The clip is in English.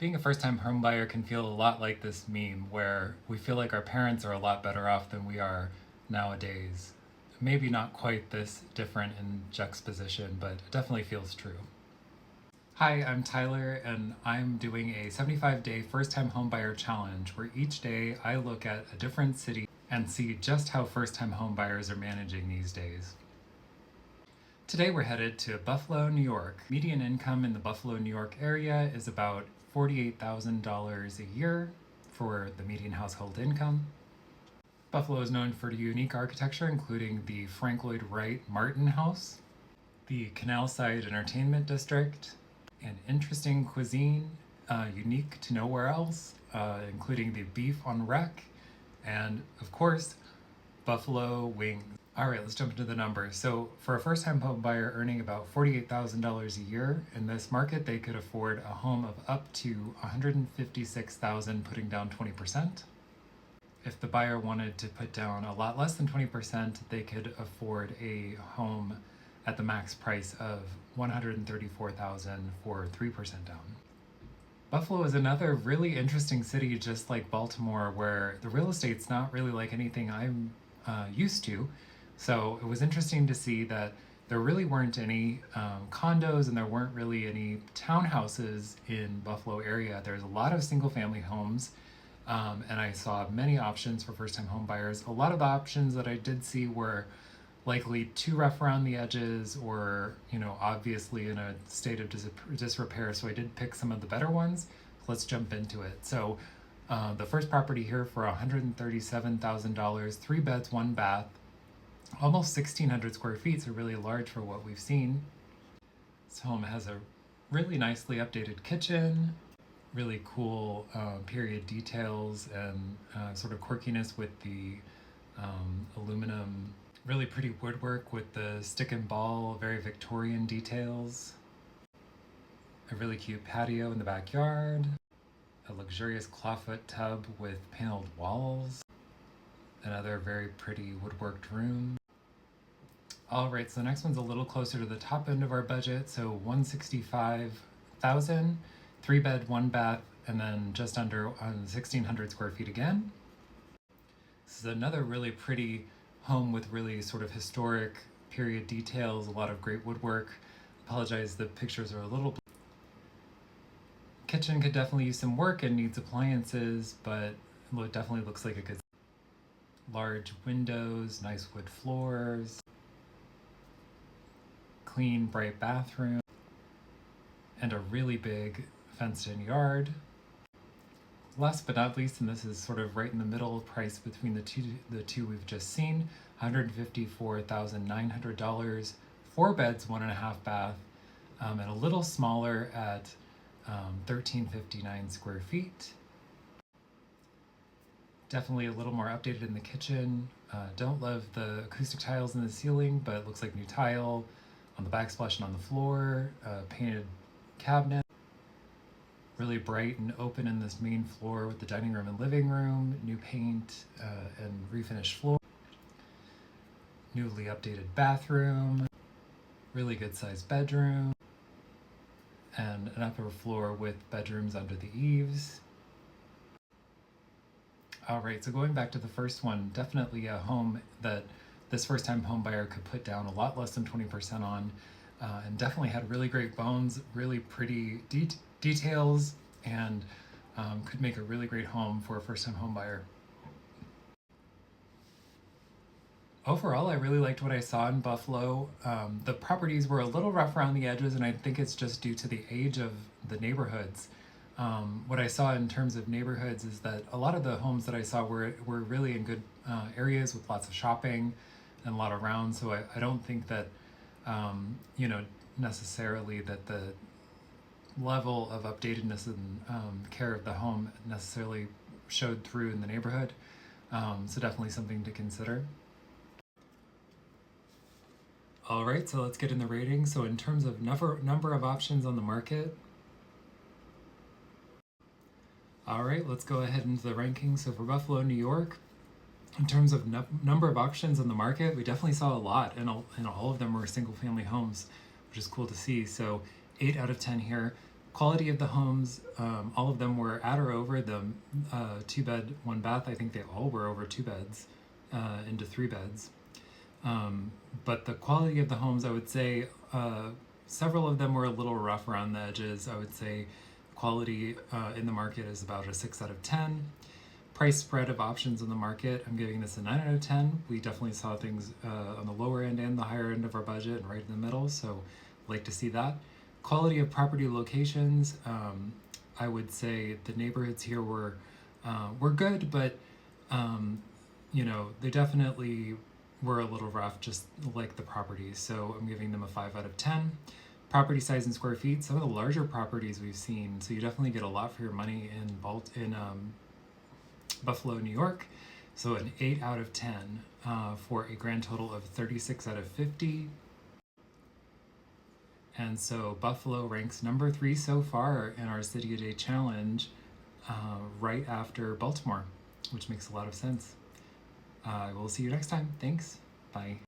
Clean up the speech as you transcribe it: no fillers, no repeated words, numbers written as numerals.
Being a first-time homebuyer can feel a lot like this meme where we feel like our parents are a lot better off than we are nowadays. Maybe not quite this different in juxtaposition, but it definitely feels true. Hi, I'm Tyler, and I'm doing a 75-day first-time homebuyer challenge where each day I look at a different city and see just how first-time homebuyers are managing these days. Today we're headed to Buffalo, New York. Median income in the Buffalo, New York area is about $48,000 a year for the median household income. Buffalo is known for unique architecture, including the Frank Lloyd Wright Martin House, the Canal Side Entertainment District, an interesting cuisine unique to nowhere else, including the beef on rec, and of course, buffalo wings. All right, let's jump into the numbers. So for a first-time home buyer earning about $48,000 a year in this market, they could afford a home of up to $156,000, putting down 20%. If the buyer wanted to put down a lot less than 20%, they could afford a home at the max price of $134,000 for 3% down. Buffalo is another really interesting city, just like Baltimore, where the real estate's not really like anything I'm used to. So it was interesting to see that there really weren't any condos and there weren't really any townhouses in Buffalo area. There's a lot of single family homes, and I saw many options for first time home buyers. A lot of the options that I did see were likely too rough around the edges or, obviously in a state of disrepair. So I did pick some of the better ones. Let's jump into it. So the first property here for $137,000, 3 beds, 1 bath, almost 1,600 square feet, so really large for what we've seen. This home has a really nicely updated kitchen, really cool period details and sort of quirkiness with the aluminum, really pretty woodwork with the stick and ball, very Victorian details, a really cute patio in the backyard, a luxurious clawfoot tub with paneled walls, another very pretty woodworked room. All right, so the next one's a little closer to the top end of our budget, so $165,000, 3 bed, 1 bath, and then just under 1,600 square feet again. This is another really pretty home with really sort of historic period details, a lot of great woodwork. Apologize, the pictures are a little. Kitchen could definitely use some work and needs appliances, but it definitely looks like a good. Large windows, nice wood floors, clean, bright bathroom, and a really big fenced-in yard. Last but not least, and this is sort of right in the middle price between the two we've just seen, $154,900, 4 beds, 1.5 bath, and a little smaller at 1,359 square feet. Definitely a little more updated in the kitchen. Don't love the acoustic tiles in the ceiling, but it looks like new tile on the backsplash and on the floor, painted cabinet. Really bright and open in this main floor with the dining room and living room, new paint and refinished floor. Newly updated bathroom, really good sized bedroom, and an upper floor with bedrooms under the eaves. All right, so going back to the first one, definitely a home that this first-time home buyer could put down a lot less than 20% on, and definitely had really great bones, really pretty details, and could make a really great home for a first-time home buyer. Overall, I really liked what I saw in Buffalo. The properties were a little rough around the edges, and I think it's just due to the age of the neighborhoods. What I saw in terms of neighborhoods is that a lot of the homes that I saw were really in good areas with lots of shopping and a lot around. So I don't think that, necessarily that the level of updatedness and care of the home necessarily showed through in the neighborhood. So definitely something to consider. All right, so let's get in the rating. So in terms of number of options on the market, all right, let's go ahead into the rankings. So for Buffalo, New York, in terms of number of options on the market, we definitely saw a lot, and all of them were single family homes, which is cool to see. So 8 out of 10 here. Quality of the homes, all of them were at or over the 2 bed, 1 bath. I think they all were over 2 beds into 3 beds. But the quality of the homes, I would say, several of them were a little rough around the edges. I would say quality in the market is about a 6 out of 10. Price spread of options in the market, I'm giving this a 9 out of 10. We definitely saw things on the lower end and the higher end of our budget and right in the middle, so like to see that. Quality of property locations, I would say the neighborhoods here were good, but they definitely were a little rough, just like the properties. So I'm giving them a 5 out of 10. Property size in square feet, some of the larger properties we've seen, so you definitely get a lot for your money in Buffalo, New York. So an 8 out of 10 for a grand total of 36 out of 50. And so Buffalo ranks number 3 so far in our City a Day challenge, right after Baltimore, which makes a lot of sense. We'll see you next time. Thanks. Bye.